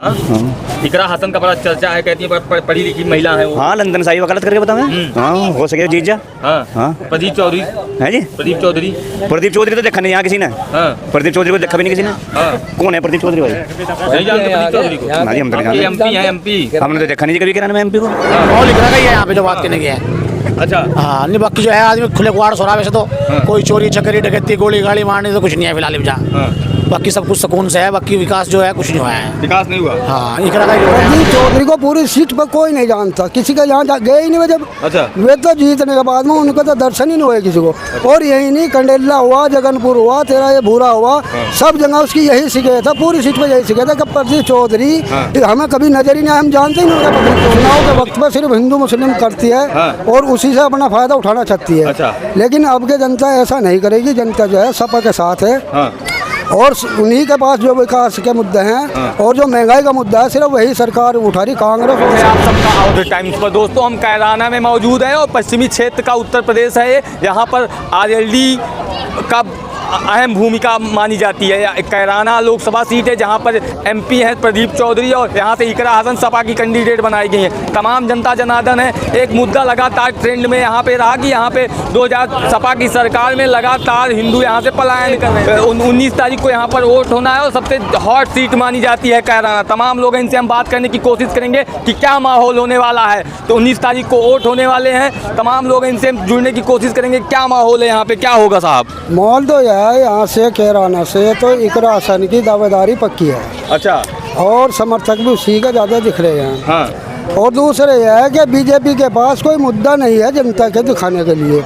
इकरा हसन का बड़ा चर्चा है, कहती है पढ़ी लिखी महिला है वो। हाँ, लंदन साहिब वकालत करके बताओ। हाँ, हो सके जीत जा। हाँ, प्रदीप चौधरी है जी। प्रदीप चौधरी तो देखा नहीं यहाँ किसी ने। प्रदीप चौधरी को देखा भी नहीं किसी ने। कौन है प्रदीप चौधरी भाई? नहीं जानते प्रदीप चौधरी को? हाँ जी, हम तो नहीं जानते। एमपी है, एमपी। हमने तो देखा नहीं कभी किराने में एमपी को। और लिख रहा है यहाँ पे जो बात करने की है। अच्छा, हाँ, नहीं बाकी जो है आदमी खुले कुआड़ सो रहा है वैसे तो। कोई चोरी चकरी डकैती गोली गाड़ी मारने तो कुछ नहीं है फिलहाल जहाँ। बाकी सब कुछ सुकून से है, बाकी विकास जो है कुछ नहीं हुआ है। विकास नहीं हुआ। हाँ, इकरा का जो है। प्रदीप चौधरी को पूरी सीट पर कोई नहीं जानता, किसी का यहाँ गए ही नहीं वे जब। अच्छा, वे तो जीतने के बाद में उनका तो दर्शन ही नहीं हुए किसी को। और यही नहीं, कंडेला हुआ, जगनपुर हुआ, तेरा ये भूरा हुआ, सब जगह उसकी यही शिकायत था, पूरी सीट पर यही शिकायत है कि प्रदीप चौधरी हमें कभी नजर ही नहीं, हम जानते ही नहीं होगा। चुनाव के वक्त में सिर्फ हिंदू मुस्लिम करती है और उसी से अपना फायदा उठाना चाहती है। अच्छा। लेकिन अब के जनता ऐसा नहीं करेगी, जनता जो है सपा के साथ है। और उन्हीं के पास जो विकास के मुद्दे हैं और जो महंगाई का मुद्दा है, सिर्फ वही सरकार उठा रही, कांग्रेस। आप सबका आउटडोर टाइम्स पर दोस्तों, हम कैराना में मौजूद हैं और पश्चिमी क्षेत्र का उत्तर प्रदेश है। यहाँ पर आरएलडी का अहम भूमिका मानी जाती है। कैराना लोकसभा सीट है जहाँ पर एमपी हैं प्रदीप चौधरी और यहाँ से इकरा हसन सपा की कैंडिडेट बनाई गई हैं। तमाम जनता जनार्दन है। एक मुद्दा लगातार ट्रेंड में यहाँ पे रहा कि यहाँ पे 2000 सपा की सरकार में लगातार हिंदू यहाँ से पलायन कर रहे हैं। 19 तारीख को यहाँ पर वोट होना है और सबसे हॉट सीट मानी जाती है कैराना। तमाम लोग इनसे हम बात करने की कोशिश करेंगे कि क्या माहौल होने वाला है। तो 19 तारीख को वोट होने वाले हैं, तमाम लोग इनसे जुड़ने की कोशिश करेंगे। क्या माहौल है यहाँ पे, क्या होगा साहब? माहौल तो यह है, यहाँ से कैराना से तो इकरा हसन की दावेदारी पक्की है। अच्छा, और समर्थक भी उसी का ज़्यादा दिख रहे हैं। हाँ। और दूसरे यह है कि बीजेपी के पास कोई मुद्दा नहीं है जनता के दिखाने के लिए।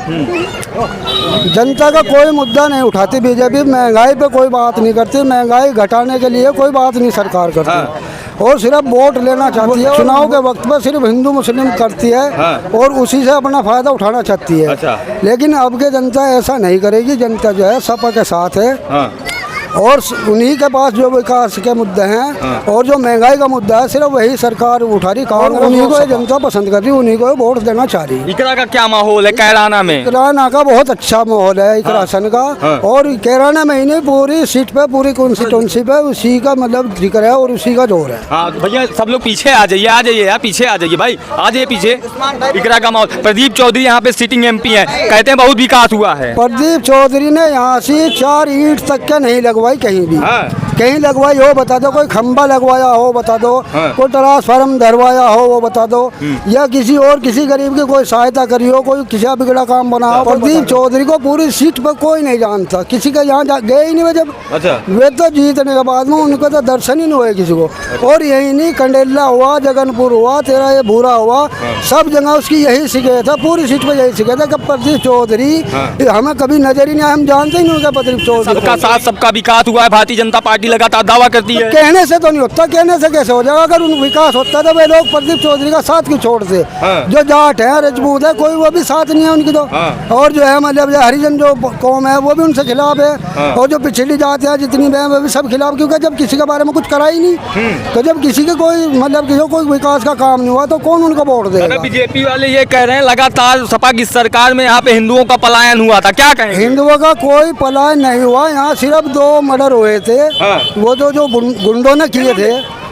जनता का कोई मुद्दा नहीं उठाती बीजेपी, महंगाई पे कोई बात नहीं करती, महंगाई घटाने के लिए कोई बात नहीं सरकार करती। और सिर्फ वोट लेना चाहती है, चुनाव के वक्त में सिर्फ हिंदू मुस्लिम करती है और उसी से अपना फायदा उठाना चाहती है। अच्छा। लेकिन अब के जनता ऐसा नहीं करेगी, जनता जो है सपा के साथ है। और उन्हीं के पास जो विकास के मुद्दे हैं और जो महंगाई का मुद्दा है, सिर्फ वही सरकार उठा रही, कांग्रेस उन्हीं को जनता पसंद कर रही, उन्हीं को वोट देना चाह रही। इकरा का क्या माहौल है कैराना में? कैराना का बहुत अच्छा माहौल है इकरा हसन का। और कैराना में ही नहीं, पूरी सीट पे, पूरी कॉन्स्टिट्यूंसी पे उसी का मतलब जिक्र है और उसी का जोर है। हाँ भैया, सब लोग पीछे आ जाइए, आ जाइए यार, पीछे आ जाइए भाई, आ जाइए पीछे। इकरा का माहौल, प्रदीप चौधरी यहाँ पे सिटिंग एमपी है, कहते हैं बहुत विकास हुआ है। प्रदीप चौधरी ने यहाँ से 4 ईंट तक के नहीं लगवाई कहीं भी। कहीं लगवाई हो बता दो, कोई खंबा लगवाया हो बता दो, कोई ट्रांसफार्मर धरवाया हो वो बता दो, या किसी और किसी गरीब की कोई सहायता करी हो, कोई किसी बिगड़ा काम बना हो। प्रदीप चौधरी को पूरी सीट पर कोई नहीं जानता, किसी का यहाँ गए ही नहीं वे जब। अच्छा। वे तो जीतने के बाद में उनका तो दर्शन ही नहीं हुए किसी को। और यही नहीं, कंडेला हुआ, जगनपुर हुआ, तेरा ये भूरा हुआ, सब जगह उसकी यही शिकायत है, पूरी सीट पर यही शिकायत है कि प्रदीप चौधरी हमें कभी नजर ही नहीं, हम जानते ही नहीं होगा प्रदीप चौधरी। सबका साथ सबका विकास हुआ है, भारतीय जनता पार्टी लगातार दावा करती है। कहने से तो नहीं होता, कहने से कैसे हो जाएगा? अगर उन विकास होता तो वे लोग प्रदीप चौधरी का साथ क्यों छोड़ते? जो जाट है, राजपूत है, कोई वो भी साथ नहीं है उनकी तो। और जो है मतलब हरिजन जो कौम है वो भी उनसे खिलाफ है, और जो पिछड़ी जाति है जितनी भी है वो भी सब खिलाफ, क्योंकि जब किसी के बारे में कुछ करा ही नहीं, तो जब किसी के कोई मतलब किसी कोई विकास का काम नहीं हुआ तो कौन उनको वोट देगा? बीजेपी वाले ये कह रहे हैं लगातार सपा की सरकार में यहाँ पे हिंदुओं का पलायन हुआ था, क्या कहें? हिंदुओं का कोई पलायन नहीं हुआ, यहाँ सिर्फ 2 मर्डर हुए थे। वो जो गुंडों ने किए थे,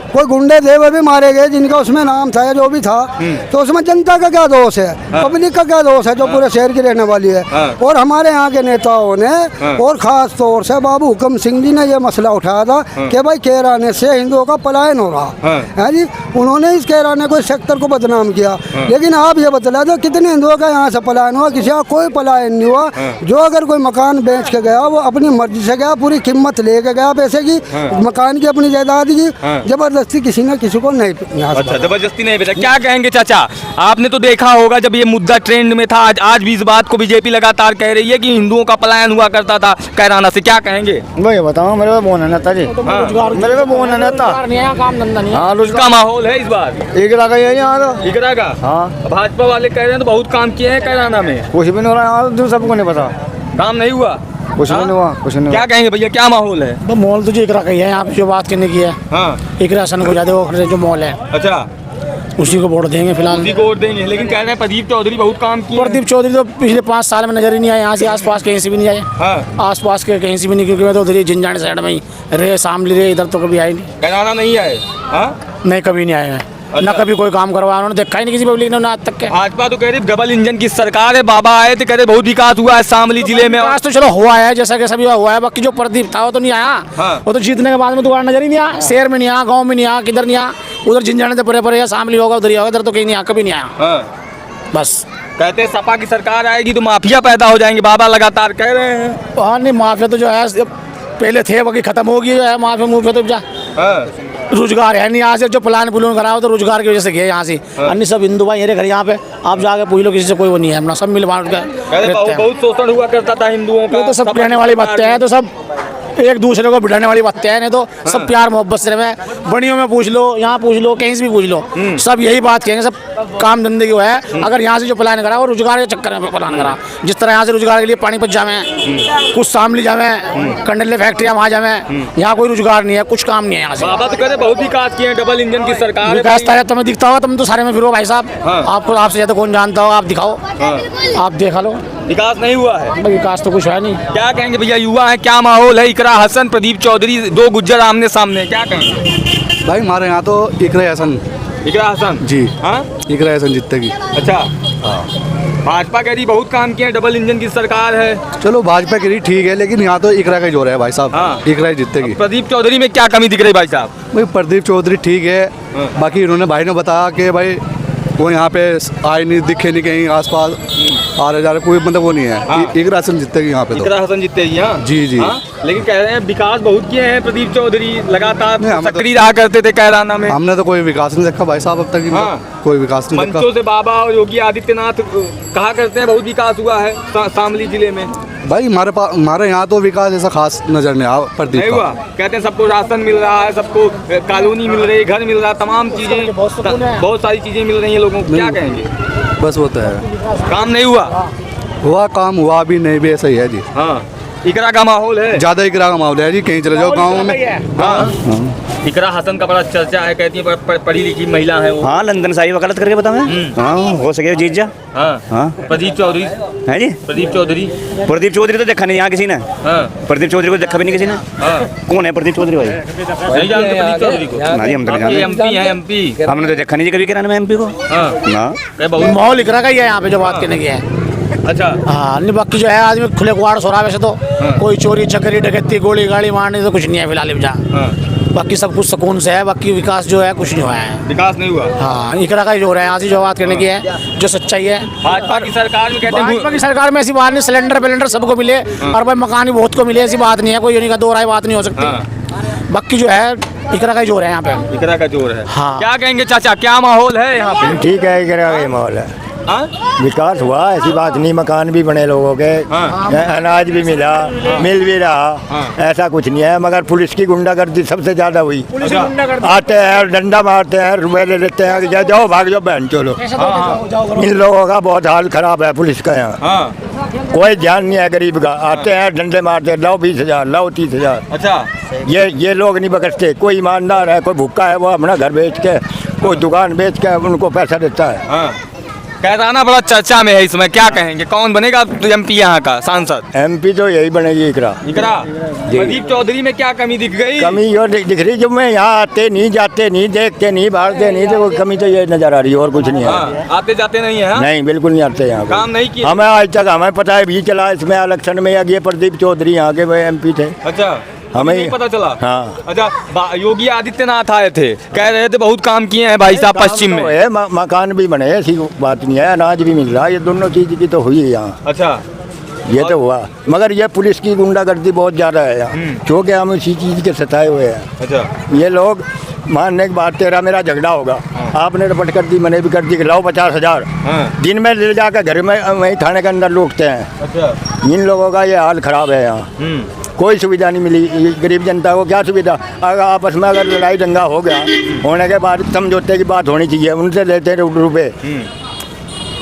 कोई गुंडे थे वो भी मारे गए जिनका उसमें नाम था या जो भी था। तो उसमें जनता का क्या दोष है? पब्लिक का क्या दोष है जो पूरे शहर की रहने वाली है? और हमारे यहाँ के नेताओं ने और खास तौर से बाबू हुक्म सिंह जी ने ये मसला उठाया था कि भाई कैराने से हिंदुओं का पलायन हो रहा है जी। उन्होंने इस कैराने को, इस सेक्टर को बदनाम किया। लेकिन आप ये बतला दो कितने हिंदुओं का यहाँ से पलायन हुआ? किसी का कोई पलायन नहीं हुआ। जो अगर कोई मकान बेच के गया वो अपनी मर्जी से गया, पूरी कीमत लेके गया पैसे की, मकान की, अपनी जायदाद की, जबरदस्ती किसी ने किसी को नहीं। अच्छा, जबरदस्ती नहीं बेटा। क्या कहेंगे चाचा, आपने तो देखा होगा जब ये मुद्दा ट्रेंड में था, आज भी इस बात को बीजेपी लगातार कह रही है कि हिंदुओं का पलायन हुआ करता था कैराना से, क्या कहेंगे? वही बताओ, मेरे को बोन है नेता जी, मेरे को बोन है नेता। हाँ, उसका माहौल है इस बार इकरा का यहाँ इकरा का। हाँ, भाजपा वाले कह रहे हैं तो बहुत काम किए हैं कैराना में। कुछ भी नहीं हो रहा, सबको नहीं पता, काम नहीं हुआ, कुछ नहीं हुआ, कुछ नहीं। क्या कहेंगे भैया, क्या माहौल है? तो माहौल तो जो इकरा का ही है, यहाँ पे जो बात करने की है। हाँ, इकरा हसन को ज्यादा जो माहौल है। अच्छा, उसी को वोट देंगे फिलहाल। उसी को वोट देंगे, लेकिन कह रहे हैं प्रदीप चौधरी बहुत काम किए हैं। प्रदीप चौधरी तो पिछले 5 साल में नजर ही नहीं आए, यहाँ से आसपास कहीं से भी नहीं आए। हाँ। आसपास के कहीं से भी नहीं, क्योंकि मैं तो उधर ही जिंजान साइड में ही रहे, शामली रहे, इधर तो कभी आए नहीं। कैराना नहीं आए? हाँ, नहीं, कभी नहीं आए हैं। ना कभी कोई काम करवाया उन्होंने, देखा ही नहीं किसी पब्लिक ने आज तक के। भाजपा तो कह रही डबल इंजन की सरकार है, बाबा आए थे, कह रहे बहुत विकास हुआ है शामली जिले में। विकास तो चलो हुआ है, जैसा कि सभी हुआ है, बाकी जो प्रदीप था वो तो नहीं आया। हाँ। वो तो जीतने के बाद में दोबारा नजर ही नहीं आया, शहर में नहीं आया, गाँव में नहीं आया, किधर नहीं आया। उधर जिंजाने से परे परे शामली होगा, उधर ही होगा, इधर तो कहीं नहीं आया, कभी नहीं आया। हाँ। बस कहते हैं सपा की सरकार आएगी तो माफिया पैदा हो जाएंगे, बाबा लगातार कह रहे हैं। हाँ, नहीं माफिया तो जो है पहले थे, बाकी खत्म हो गई जो है माफिया मुफिया तो जा रोजगार है नहीं। यहाँ से जो प्लान पुलान करा हो तो रोजगार की वजह से गए यहाँ से। अन्य सब हिंदू भाई मेरे घर यहाँ पे आप जाके पूछ लो, किसी से कोई वो नहीं है, अपना सब मिल बांट के। बहुत शोषण हुआ करता था हिंदुओं का, तो सब कहने वाली बातें हैं, तो सब एक दूसरे को बिठाने वाली बातें हैं, नहीं तो सब प्यार मोहब्बत से रहे। बड़ियों में पूछ लो, यहाँ पूछ लो, कहीं से भी पूछ लो, सब यही बात कहेंगे, सब काम धंधे की वो है। अगर यहाँ से जो प्लान करा वो रोजगार के चक्कर में प्लान करा, जिस तरह यहाँ से रोजगार के लिए पानीपत जावे, कुछ शामली जावे, कंडले फैक्ट्रियाँ वहाँ जावे, यहाँ कोई रोजगार नहीं है, कुछ काम नहीं है यहाँ से। बाबा तो कहते बहुत विकास किए हैं, डबल इंजन की सरकार है। विकास तो तुम्हें दिखता होगा, तुम तो सारे में फिरो भाई साहब। आपको आपसे ज्यादा कौन जानता होगा, आप दिखाओ, आप देखा लो। विकास नहीं हुआ है? विकास तो कुछ है नहीं। क्या कहेंगे भैया, युवा है, क्या माहौल है? इकरा हसन, प्रदीप चौधरी, दो गुज्जर आमने सामने, क्या कहेंगे? भाई हमारे यहाँ तो इकरा हसन। इकरा हसन जी। हाँ, इकरा हसन जीतेगी। अच्छा। भाजपा कह रही बहुत काम किए हैं, डबल इंजन की सरकार है। चलो भाजपा की ठीक है, लेकिन यहाँ तो इकरा का ही जोर है भाई साहब। हाँ। इकरा ही जीतेगी। प्रदीप चौधरी में क्या कमी दिख रही भाई साहब? भाई प्रदीप चौधरी ठीक है, बाकी इन्होंने भाई ने बताया कि भाई वो यहाँ पे आए नहीं, दिखे नहीं कहीं आसपास, आ रहे जा रहे, कोई मतलब वो नहीं है। हाँ। इकरा हसन जीतेगी यहाँ पे तो। इकरा हसन जीतेगी। हाँ जी जी। हाँ? लेकिन कह रहे हैं विकास बहुत किए हैं प्रदीप चौधरी, लगातार नहीं, हमें तो- सक्रिय रहा करते थे कैराना में। हमने तो कोई विकास नहीं देखा भाई साहब अब तक। हाँ। कोई विकास नहीं देखा। मंचों से बाबा और योगी आदित्यनाथ कहा करते हैं बहुत विकास हुआ है शामली जिले में। भाई हमारे यहाँ तो विकास ऐसा खास नजर नहीं आया प्रदीप नहीं का। हुआ? कहते हैं सबको राशन मिल रहा है, सबको कॉलोनी मिल रही है, घर मिल रहा है, तमाम चीजें, बहुत सारी चीजें मिल रही हैं लोगों को। क्या कहेंगे? बस वो तो है, काम नहीं हुआ? हुआ काम, हुआ भी नहीं भी, ऐसा ही है जी। हाँ, इकरा का माहौल है, ज्यादा इकरा का माहौल है जी, कहीं चले जाओ गाँव में। हाँ। इकरा हसन का बड़ा चर्चा है, कहती है पढ़ी लिखी महिला है वो। हाँ, लंदन साहिब वकालत करके बताओ। हाँ, हो सके जीत जा। हाँ। हाँ। प्रदीप चौधरी है जी। प्रदीप चौधरी तो देखा नहीं यहाँ किसी ने। हाँ। प्रदीप चौधरी को देखा भी नहीं किसी ने। हाँ। कौन है प्रदीप चौधरी भाई? नहीं जानते प्रदीप चौधरी को? ना जी, हम तो नहीं जानते। एमपी है, एमपी। हमने तो देखा नहीं जी कभी किराने में एमपी को। हाँ। ना कहे बहुत। माहौल इकरा का ही है यहाँ पे जो बात करने की है। अच्छा। हाँ, नहीं बाकी जो है आदमी खुले कुआड़ सो रहा है वैसे तो। कोई चोरी चकरी डकैती गोली गाड़ी मारने तो कुछ नहीं है फिलहाल जहाँ। बाकी सब कुछ सुकून से है, बाकी विकास जो है कुछ नहीं हुआ है। विकास नहीं हुआ? हाँ, इकरा का ही जोर है यहाँ से जो बात करने की है, जो सच्चाई है। भाजपा की सरकार में कहते भाजपा हैं की सरकार में ऐसी बात नहीं, सिलेंडर सबको मिले और भाई मकान भी बहुत को मिले, ऐसी बात नहीं है, कोई यूनिक का दो राय बात नहीं हो सकती। बाकी जो है इकरा का ही जोर है यहाँ पे। इकरा का जोर है। हाँ। क्या कहेंगे चाचा, क्या माहौल है यहाँ पे? ठीक है, इकरा का ही माहौल है। हाँ? विकास हुआ, ऐसी बात नहीं, मकान भी बने लोगों के, अनाज भी मिला, मिल भी रहा, ऐसा कुछ नहीं है। मगर पुलिस की गुंडागर्दी सबसे ज्यादा हुई। आते हैं और डंडा मारते हैं, रुपए ले लेते हैं कि जाओ भाग जाओ बहन चलो। इन लोगों का बहुत हाल खराब है पुलिस का यहाँ। कोई ध्यान नहीं है गरीब का। आते हैं डंडे मारते हैं, लाओ 20,000, लाओ 30,000। अच्छा। ये लोग नहीं बकसते। कोई ईमानदार है, कोई भूखा है, वो अपना घर बेच के, कोई दुकान बेच के उनको पैसा देता है। कैराना बड़ा चर्चा में है इस समय, क्या कहेंगे, कौन बनेगा एमपी यहाँ का सांसद? एमपी तो यही बनेगी इकरा। इकरा। प्रदीप चौधरी में क्या कमी दिख गई? कमी यो दिख रही, जब मैं यहाँ आते नहीं, जाते नहीं, देखते नहीं, भागते नहीं, तो कमी तो ये नजर आ रही है, और कुछ नहीं है। हाँ, आते जाते नहीं है? हाँ? नहीं, बिल्कुल नहीं आते यहाँ। काम नहीं किया? हमें आज तक हमें पता है भी चला इसमें इलेक्शन में ये प्रदीप चौधरी यहाँ के वो एमपी थे। अच्छा, हमें नहीं पता चला? हाँ। अच्छा, योगी आदित्यनाथ आए थे, कह रहे थे बहुत काम किए हैं भाई साहब पश्चिम में। है मकान भी बने, ऐसी बात नहीं है, अनाज भी मिल रहा है, ये दोनों चीज की तो हुई है यहाँ। अच्छा। ये तो हुआ, मगर ये पुलिस की गुंडागर्दी बहुत ज्यादा है यहाँ, क्योंकि हम इसी चीज के सताए हुए हैं। अच्छा। ये लोग मानने की बात, तेरा मेरा झगड़ा होगा, आपने रपट कर दी, मैंने भी कर दी, लाओ 50,000, दिन में ले जाकर घर में वहीं थाने के अंदर लूटते हैं। अच्छा। इन लोगों का ये हाल खराब है यहाँ। कोई सुविधा नहीं मिली, ये गरीब जनता को क्या सुविधा? अगर आपस में अगर लड़ाई दंगा हो गया, होने के बाद समझौते की बात होनी चाहिए, उनसे लेते रुपए।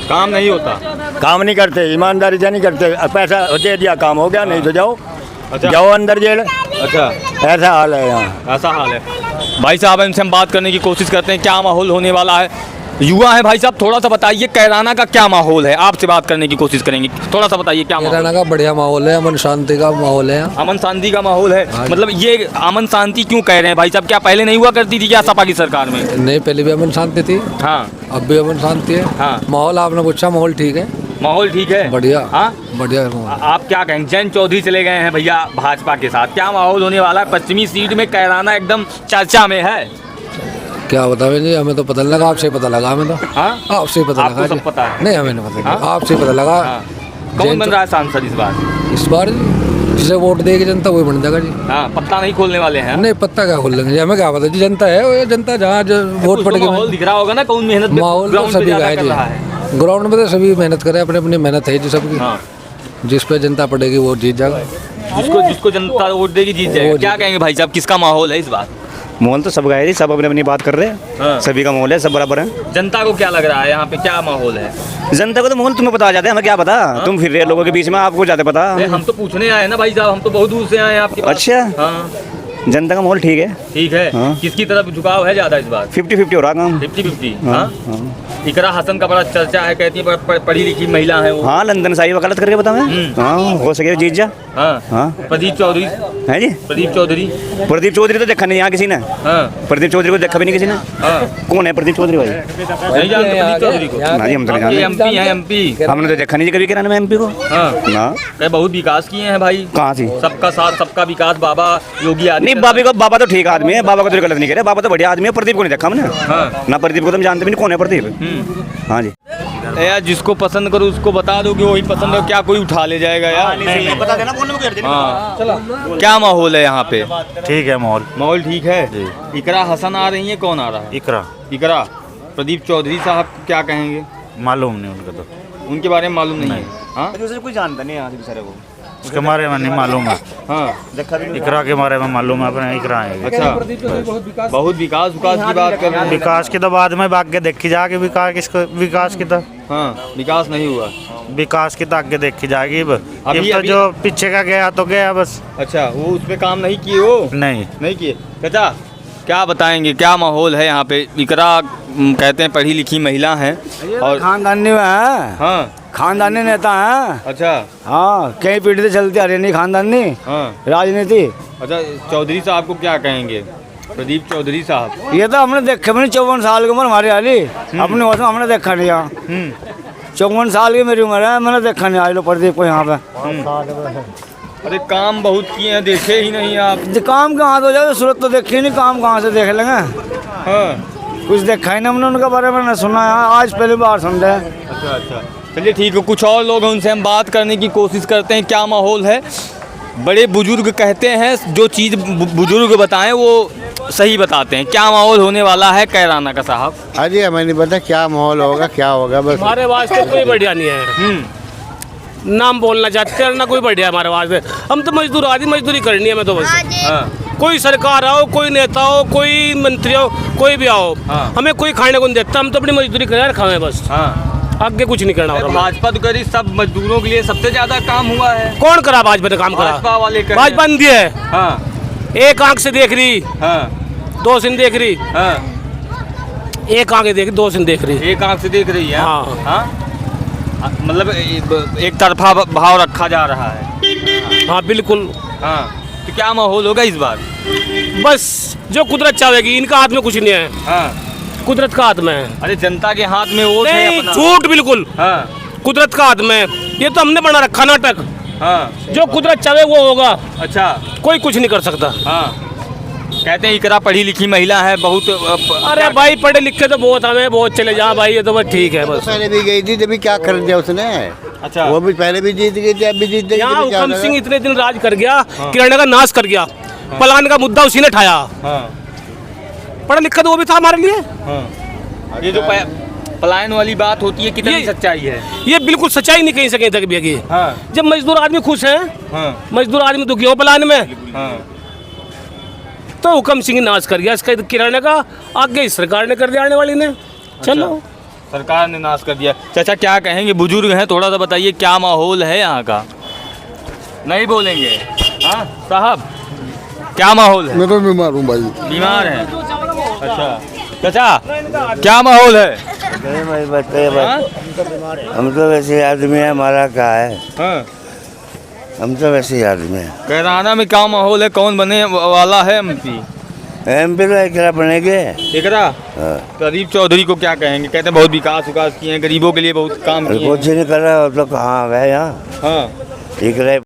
काम नहीं होता, काम नहीं करते, ईमानदारी से नहीं करते, पैसा दे दिया काम हो गया, नहीं तो जाओ। अच्छा। जाओ अंदर जेल। अच्छा, ऐसा हाल है यहाँ। ऐसा हाल है। भाई साहब इनसे हम बात करने की कोशिश करते हैं, क्या माहौल होने वाला है। युवा है भाई साहब, थोड़ा सा बताइए कैराना का क्या माहौल है, आपसे बात करने की कोशिश करेंगे, थोड़ा सा बताइए क्या माहौल कैराना का बढ़िया माहौल है, अमन शांति का माहौल है। अमन शांति का माहौल है। मतलब ये अमन शांति क्यों कह रहे हैं भाई साहब, क्या पहले नहीं हुआ करती थी क्या सपा की सरकार में? नहीं, पहले भी अमन शांति थी, हाँ अब भी अमन शांति है। हाँ। माहौल आपने पूछा, माहौल ठीक है, माहौल ठीक है, बढ़िया। हाँ बढ़िया है माहौल। आप क्या कहेंगे, जैन चौधरी चले गए हैं भैया भाजपा के साथ, क्या माहौल होने वाला है? पश्चिमी सीट में कैराना एकदम चर्चा में है। क्या बतावे जी, हमें तो पता नहीं लगा, आपसे पता लगा हमें तो। हाँ आपसे ही पता आपको लगा सब जी। पता है? नहीं, हमें नहीं पता, हाँ? आपसे ही पता लगा। हाँ। कौन बन रहा है सांसद इस बार? जिसे वोट देगी जनता वही बन जाएगा जी। हाँ, पत्ता नहीं खोलने वाले हैं। नहीं, पत्ता क्या खोल लेंगे जी, हमें क्या पता जी, जनता है वो, जनता जहाँ वोट उसको पड़ेगा। माहौल दिख रहा होगा ना, कौन मेहनत माहौल तो ग्राउंड पे सभी का ज्यादा है कर रहा है। जी, ग्राउंड में तो सभी मेहनत करे, अपनी अपनी मेहनत है जी सबकी। हाँ। जिस पे जनता पड़ेगी वो जीत जाएगा। जिसको जनता वोट देगी जीत जाएगा। क्या कहेंगे भाई साहब, किसका माहौल है इस बार? माहौल तो सब गए जी, सब अपनी अपनी बात कर रहे हैं। हाँ। सभी का माहौल है, सब बराबर है। जनता को क्या लग रहा है यहाँ पे, क्या माहौल है? जनता को तो माहौल तुम्हें पता आ जाता है, हमें क्या पता। तुम फिर रहे हो लोगों के बीच में, आपको जाते पता। अरे हम तो पूछने आए ना भाई साहब, हम तो बहुत दूर से आए हैं आपके पास। अच्छा। हाँ जनता का माहौल ठीक है, ठीक है। हाँ। किसकी तरफ झुकाव है ज्यादा इस बार? 50-50 हो रहा काम। 50-50। हाँ, हाँ हाँ। इकरा हसन का बड़ा चर्चा है, कहती है पढ़ी लिखी महिला है वो। हाँ, लंदन साही वकालत करके बता मैं। हाँ, हो सके जीत जा। हाँ हाँ। प्रदीप चौधरी है जी। प्रदीप चौधरी प्रदीप चौधरी तो देखा नहीं यहाँ किसी ने। हाँ प्रदीप चौधरी को देखा भी नहीं किसी ने। हाँ कौन है प्रदीप चौधरी भाई? नहीं जानते प्रदीप चौधरी को? ना जी, हम तो नहीं ये जानते। एमपी है, एमपी। हमने तो देखा नहीं कभी किराने में एमपी को। हाँ ना। कहे बहुत विकास किए हैं भाई, कहाँ से? सबका साथ सबका विकास, बाबा योगी आदि। नहीं, बाबा तो ठीक आदमी है, बाबा को तो गलत नहीं कह रहे, बाबा तो बढ़िया आदमी है। प्रदीप को नहीं देखा हमने। हाँ ना प्रदीप को तुम जानते भी नहीं, कौन है प्रदीप? हाँ जी। यार जिसको पसंद करो उसको बता दो कि वही पसंद है, क्या कोई उठा ले जाएगा यार? बता देना कौन हाँ क्या माहौल है यहाँ पे? ठीक है माहौल। माहौल ठीक है। इकरा हसन आ रही है, कौन आ रहा है? इकरा। प्रदीप चौधरी साहब क्या कहेंगे? मालूम नहीं उनका, तो उनके बारे में मालूम नहीं है। हाँ कोई जानता नहीं यहाँ बेचारे को। उसके बारे में नहीं मालूम है। हाँ इकरा के बारे में मालूम है, अपने इकरा है। अच्छा, बहुत विकास की बात कर रहे हैं। विकास की तो बाद में भाग के देखी जाएगी, विकास की तो हाँ विकास नहीं हुआ। विकास की तो आगे देखी जाएगी। अभी तो जो पीछे का गया तो गया बस। अच्छा, वो उस पे काम नहीं किए, वो नहीं किए। चाचा क्या बताएंगे, क्या माहौल है यहाँ पे? इकरा कहते हैं पढ़ी लिखी महिला हैं और खानदानी में है, हाँ खानदानी नेता है। अच्छा हाँ, कई पीढ़ी से चलती आ रही नहीं खानदानी हाँ राजनीति। अच्छा, चौधरी साहब को क्या कहेंगे? प्रदीप चौधरी साहब। ये तो हमने देखा भी नहीं, 54 साल की उम्र हमारी वाली, अपने वक्त में हमने देखा नहीं यहाँ। 54 साल की मेरी उम्र है, मैंने देखा नहीं आज लो प्रदीप को यहाँ पे। अरे काम बहुत किए हैं, देखे ही नहीं आप। काम कहाँ हो जाए, सूरत तो देखी नहीं, काम कहाँ से देख लेंगे? हाँ कुछ देखा ही नहीं हमने उनके बारे में, न सुना है, आज पहली बार समझा है। अच्छा, चलिए ठीक है, कुछ और लोग हैं उनसे हम बात करने की कोशिश करते हैं, क्या माहौल है। बड़े बुजुर्ग कहते हैं जो चीज़ बुजुर्ग बताएं वो सही बताते हैं। क्या माहौल होने वाला है कैराना का साहब? अरे हमें नहीं पता क्या माहौल होगा, क्या होगा। बस हमारे वास्ते कोई बढ़िया नहीं है, नाम बोलना चाहते हैं ना, कोई बढ़िया हमारे वास्ते। हम तो मजदूर आदमी, मजदूरी करनी है हमें तो बस। कोई सरकार आओ, कोई नेता हो, कोई मंत्री हो, कोई भी आओ, हमें कोई खाने को नहीं देता, हम तो अपनी मजदूरी कर खाएं बस। आगे कुछ नहीं करना। भाजपा तो करी सब मजदूरों के लिए सबसे ज्यादा काम हुआ है। कौन करा भाजपा ने काम? करा भाजपा वाले कर भाजपा ने दिया है। हाँ एक आंख से देख रही, हाँ 2 से देख रही। हाँ एक आंख देख रही, 2 से देख रही। एक आंख से देख रही है। हाँ। हाँ मतलब एक तरफा भाव रखा जा रहा है। हाँ बिल्कुल। हाँ तो क्या माहौल होगा इस बार? बस जो कुदरत चाहेगी, इनका हाथ में कुछ नहीं है। हाँ कुदरत का हाथ में है। अरे जनता के हाथ में वोट है नहीं, अपना। झूठ बिल्कुल। हाँ कुदरत का हाथ में, ये तो हमने बना रखा नाटक। हाँ जो कुदरत चाहे वो होगा, अच्छा, कोई कुछ नहीं कर सकता। हाँ कहते हैं इकरा पढ़ी लिखी महिला है बहुत। अरे भाई पढ़े लिखे तो बहुत, हमें बहुत चले जा भाई, ये तो बस ठीक है बस। पहले भी गई थी, तभी क्या कर दिया उसने। अच्छा, वो भी पहले भी जीत गई थी, अब भी जीत यहाँ गई। हुकम सिंह इतने दिन राज कर गया, किराने का नाश कर गया, पलान का मुद्दा उसी ने उठाया। पढ़ा लिखा तो वो भी था हमारे लिए। ये जो पलायन वाली बात होती है, कितनी ये- सच्चाई है? ये बिल्कुल सच्चाई नहीं कहीं से कहीं तक भी है। हाँ जब मजदूर आदमी खुश है, हाँ मजदूर आदमी दुखी हो पलान में, हाँ तो हुकम सिंह नाश कर गया इसका किराने का, आगे इस सरकार ने कर दिया आने वाली ने। चलो सरकार ने नाश कर दिया। चाचा क्या कहेंगे, बुजुर्ग हैं, थोड़ा सा बताइए क्या माहौल है यहाँ का? नहीं बोलेंगे? हाँ साहब क्या माहौल है? मैं तो बीमार हूँ भाई। बीमार है? अच्छा चाचा क्या माहौल है? भाई बताइए हाँ? हम तो वैसे आदमी है, हमारा क्या है, हाँ। हम तो वैसे ही आदमी है। कैराना में क्या माहौल है, कौन बने वाला है एमपी? एमपी तो एकरा बनेंगे। एकरा हाँ। प्रदीप चौधरी को क्या कहेंगे? कहते हैं बहुत विकास किए हैं, गरीबों के लिए बहुत काम किए कुछ हैं। नहीं कर रहा, तो कहाँ है यहाँ, हाँ। ठीक रहे।